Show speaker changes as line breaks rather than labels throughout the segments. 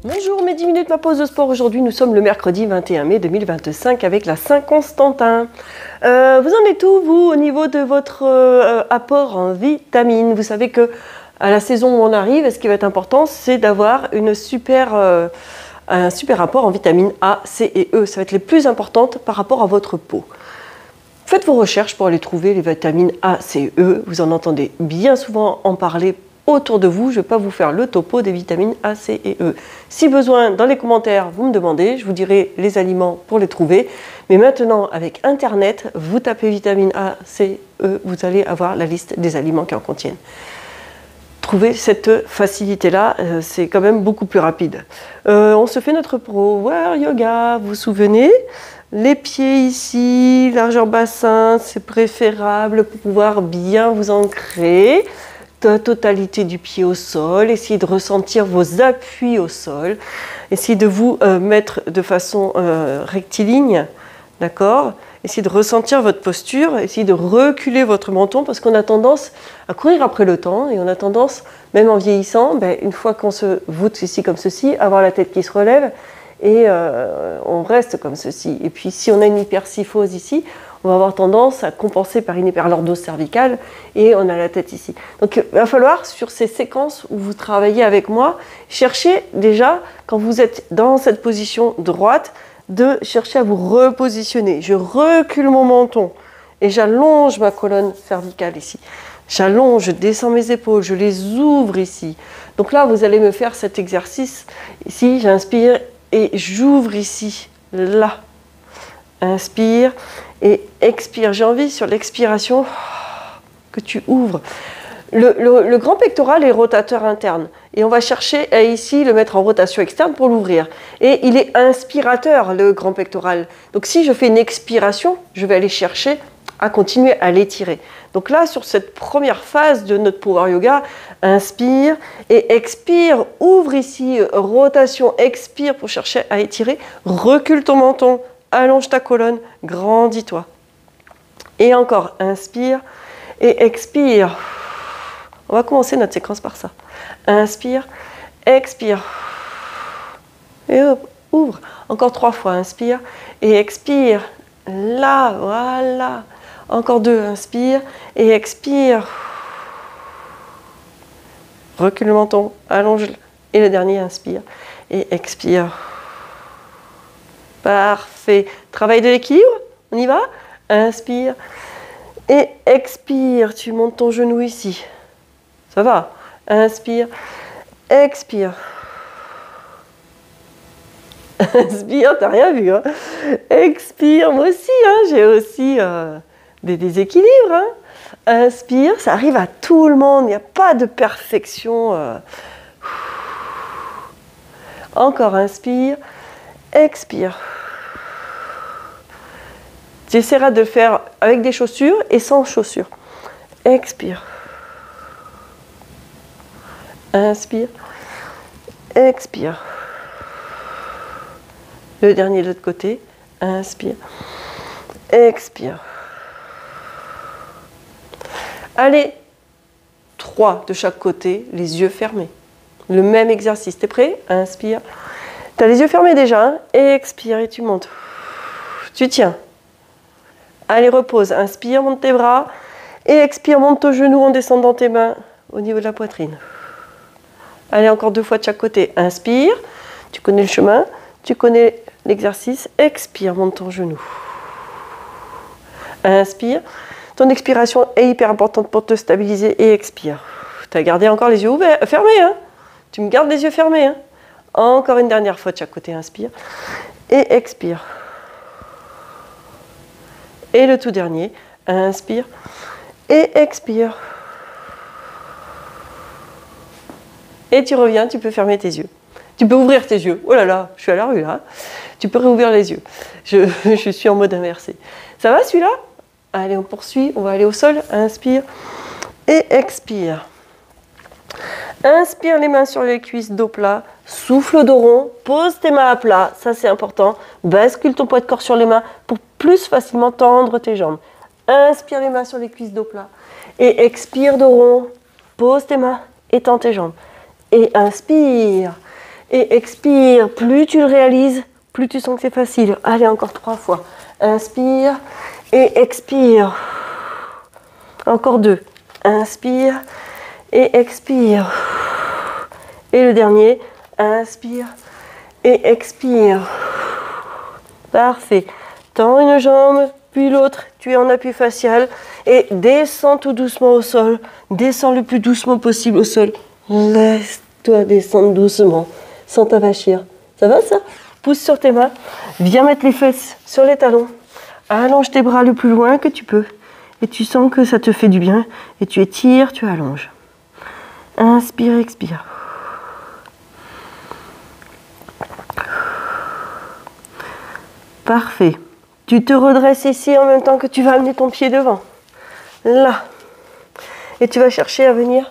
Bonjour, mes 10 minutes, ma pause de sport. Aujourd'hui, nous sommes le mercredi 21 mai 2025 avec la Saint-Constantin. Vous en êtes où, vous, au niveau de votre apport en vitamines? Vous savez que à la saison où on arrive, ce qui va être important, c'est d'avoir un super apport en vitamines A, C et E. Ça va être les plus importantes par rapport à votre peau. Faites vos recherches pour aller trouver les vitamines A, C et E. Vous en entendez bien souvent en parler autour de vous. Je ne vais pas vous faire le topo des vitamines A, C et E. Si besoin, dans les commentaires, vous me demandez, je vous dirai les aliments pour les trouver. Mais maintenant, avec Internet, vous tapez vitamine A, C, E, vous allez avoir la liste des aliments qui en contiennent. Trouver cette facilité-là, c'est quand même beaucoup plus rapide. On se fait notre power yoga, vous vous souvenez? Les pieds ici, largeur bassin, c'est préférable pour pouvoir bien vous ancrer. La totalité du pied au sol, essayez de ressentir vos appuis au sol, essayez de vous mettre de façon rectiligne, d'accord? Essayez de ressentir votre posture, essayez de reculer votre menton parce qu'on a tendance à courir après le temps et on a tendance, même en vieillissant, une fois qu'on se voûte ici comme ceci, à avoir la tête qui se relève et on reste comme ceci. Et puis si on a une hypersyphose ici, on va avoir tendance à compenser par une hyperlordose cervicale et on a la tête ici. Donc il va falloir, sur ces séquences où vous travaillez avec moi, chercher déjà, quand vous êtes dans cette position droite, de chercher à vous repositionner. Je recule mon menton et j'allonge ma colonne cervicale ici. J'allonge, je descends mes épaules, je les ouvre ici. Donc là, vous allez me faire cet exercice. Ici, j'inspire et j'ouvre ici, là. Inspire et expire. J'ai envie sur l'expiration que tu ouvres. Le grand pectoral est rotateur interne et on va chercher à ici le mettre en rotation externe pour l'ouvrir. Et il est inspirateur, le grand pectoral. Donc si je fais une expiration, je vais aller chercher à continuer à l'étirer. Donc là, sur cette première phase de notre power yoga, inspire et expire. Ouvre ici, rotation, expire pour chercher à étirer. Recule ton menton. Allonge ta colonne, grandis-toi. Et encore, inspire et expire. On va commencer notre séquence par ça. Inspire, expire. Et hop, ouvre. Encore 3 fois, inspire et expire. Là, voilà. Encore 2, inspire et expire. Recule le menton, allonge. Et le dernier, inspire et expire. Parfait. Travail de l'équilibre. On y va? Inspire et expire. Tu montes ton genou ici. Ça va? Inspire, expire. Inspire, t'as rien vu, hein? Expire, moi aussi, hein, j'ai aussi des déséquilibres. Hein? Inspire, ça arrive à tout le monde, il n'y a pas de perfection. Encore, inspire, expire. Tu essaieras de le faire avec des chaussures et sans chaussures. Expire. Inspire. Expire. Le dernier de l'autre côté. Inspire. Expire. Allez, 3 de chaque côté, les yeux fermés. Le même exercice. T'es prêt? Inspire. Tu as les yeux fermés déjà. Hein? Expire et tu montes. Tu tiens. Allez, repose. Inspire, monte tes bras. Et expire, monte ton genou en descendant tes mains au niveau de la poitrine. Allez, encore 2 fois de chaque côté. Inspire. Tu connais le chemin. Tu connais l'exercice. Expire, monte ton genou. Inspire. Ton expiration est hyper importante pour te stabiliser. Et expire. Tu as gardé encore les yeux ouverts, fermés. Hein? Tu me gardes les yeux fermés. Hein? Encore une dernière fois de chaque côté. Inspire. Et expire. Et le tout dernier, inspire et expire. Et tu reviens, tu peux fermer tes yeux. Tu peux ouvrir tes yeux. Oh là là, je suis à la rue là. Tu peux réouvrir les yeux. Je suis en mode inversé. Ça va celui-là? Allez, on poursuit. On va aller au sol. Inspire et expire. Inspire les mains sur les cuisses, dos plat. Souffle au dos rond. Pose tes mains à plat. Ça, c'est important. Bascule ton poids de corps sur les mains pour plus facilement tendre tes jambes. Inspire les mains sur les cuisses, dos plat. Et expire dos rond. Pose tes mains, étends tes jambes. Et inspire. Et expire. Plus tu le réalises, plus tu sens que c'est facile. Allez, encore 3 fois. Inspire et expire. Encore 2. Inspire et expire. Et le dernier, inspire et expire. Parfait. Tends une jambe, puis l'autre. Tu es en appui facial. Et descends tout doucement au sol. Descends le plus doucement possible au sol. Laisse-toi descendre doucement, sans t'avachir. Ça va ça? Pousse sur tes mains. Viens mettre les fesses sur les talons. Allonge tes bras le plus loin que tu peux. Et tu sens que ça te fait du bien. Et tu étires, tu allonges. Inspire, expire. Parfait. Tu te redresses ici en même temps que tu vas amener ton pied devant. Là. Et tu vas chercher à venir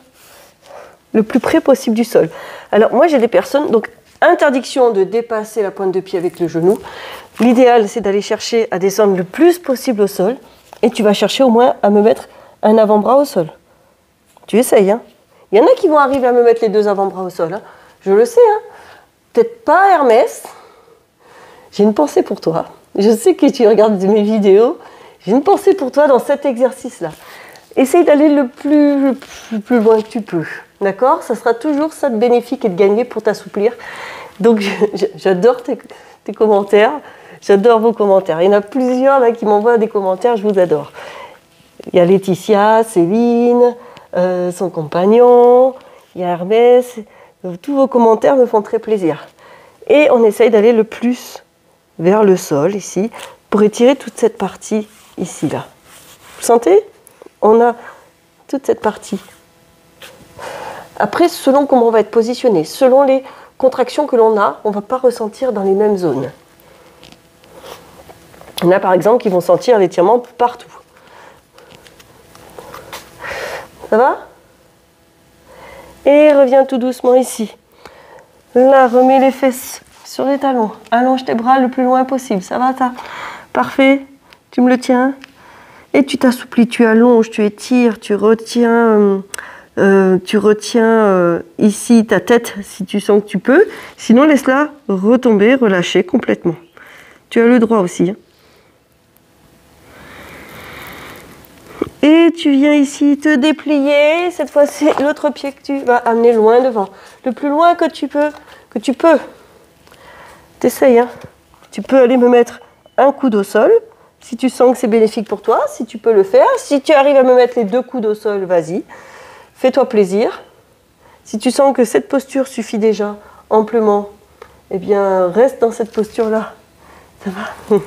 le plus près possible du sol. Alors moi j'ai des personnes, donc interdiction de dépasser la pointe de pied avec le genou. L'idéal c'est d'aller chercher à descendre le plus possible au sol. Et tu vas chercher au moins à me mettre un avant-bras au sol. Tu essayes, hein. Il y en a qui vont arriver à me mettre les 2 avant-bras au sol. Hein. Je le sais, hein. Peut-être pas Hermès. J'ai une pensée pour toi. Je sais que tu regardes mes vidéos. J'ai une pensée pour toi dans cet exercice-là. Essaye d'aller le plus loin que tu peux. D'accord? Ça sera toujours ça de bénéfique et de gagner pour t'assouplir. Donc j'adore tes commentaires. J'adore vos commentaires. Il y en a plusieurs là qui m'envoient des commentaires. Je vous adore. Il y a Laetitia, Céline, son compagnon. Il y a Hermès. Tous vos commentaires me font très plaisir. Et on essaye d'aller le plus vers le sol ici pour étirer toute cette partie ici là. Vous sentez? On a toute cette partie. Après, selon comment on va être positionné, selon les contractions que l'on a, on ne va pas ressentir dans les mêmes zones. Il y en a par exemple qui vont sentir l'étirement partout. Ça va? Et reviens tout doucement ici. Là, remets les fesses sur les talons. Allonge tes bras le plus loin possible. Ça va, ça? Parfait. Tu me le tiens. Et tu t'assouplis, tu allonges, tu étires, tu retiens ici ta tête si tu sens que tu peux. Sinon, laisse-la retomber, relâcher complètement. Tu as le droit aussi. Hein. Et tu viens ici te déplier. Cette fois, c'est l'autre pied que tu vas amener loin devant. Le plus loin que tu peux. T'essayes, hein. Tu peux aller me mettre un coude au sol. Si tu sens que c'est bénéfique pour toi, si tu peux le faire. Si tu arrives à me mettre les 2 coudes au sol, vas-y. Fais-toi plaisir. Si tu sens que cette posture suffit déjà amplement, eh bien, reste dans cette posture-là. Ça va?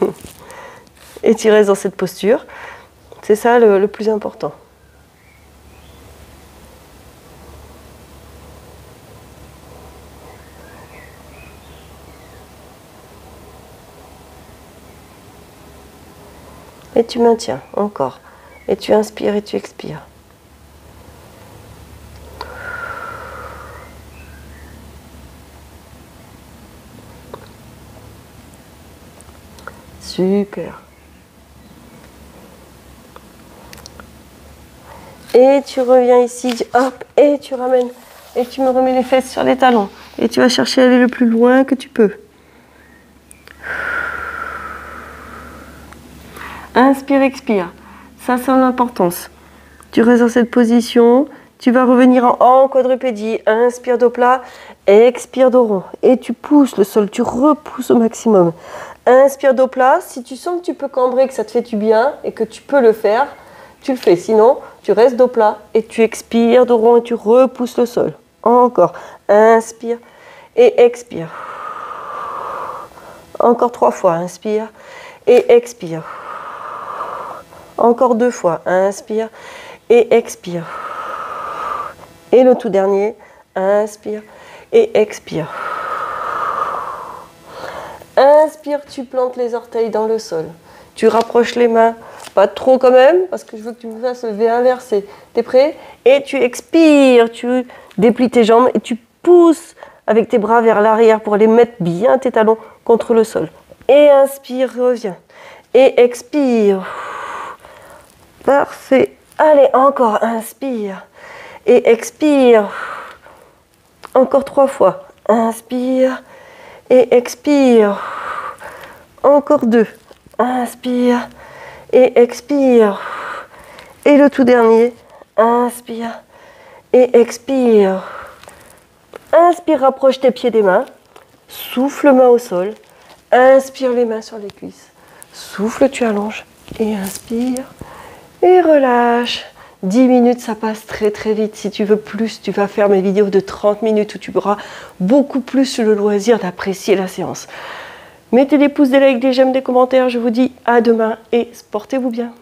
Et tu restes dans cette posture. C'est ça le plus important. Et tu maintiens encore. Et tu inspires et tu expires. Super. Et tu reviens ici, hop, et tu ramènes. Et tu me remets les fesses sur les talons. Et tu vas chercher à aller le plus loin que tu peux. Inspire, expire. Ça, c'est l'importance. Tu restes dans cette position. Tu vas revenir en quadrupédie. Inspire dos plat, expire dos rond. Et tu pousses le sol, tu repousses au maximum. Inspire dos plat. Si tu sens que tu peux cambrer, que ça te fait du bien et que tu peux le faire, tu le fais. Sinon, tu restes dos plat et tu expires dos rond et tu repousses le sol. Encore. Inspire et expire. Encore 3 fois. Inspire et expire. Encore 2 fois. Inspire et expire. Et le tout dernier. Inspire et expire. Inspire, tu plantes les orteils dans le sol. Tu rapproches les mains, pas trop quand même, parce que je veux que tu me fasses le V inversé. Tu es prêt? Et tu expires, tu déplies tes jambes et tu pousses avec tes bras vers l'arrière pour aller mettre bien tes talons contre le sol. Et inspire, reviens. Et expire. Parfait. Allez, encore, inspire. et expire. Encore 3 fois. Inspire et expire. Encore 2. Inspire et expire. Et le tout dernier. Inspire et expire. Inspire, rapproche tes pieds des mains. Souffle, main au sol. Inspire, les mains sur les cuisses. Souffle, tu allonges. Et inspire. Et relâche. 10 minutes, ça passe très très vite. Si tu veux plus, tu vas faire mes vidéos de 30 minutes où tu auras beaucoup plus le loisir d'apprécier la séance. Mettez des pouces, des likes, des j'aime, des commentaires. Je vous dis à demain et portez-vous bien.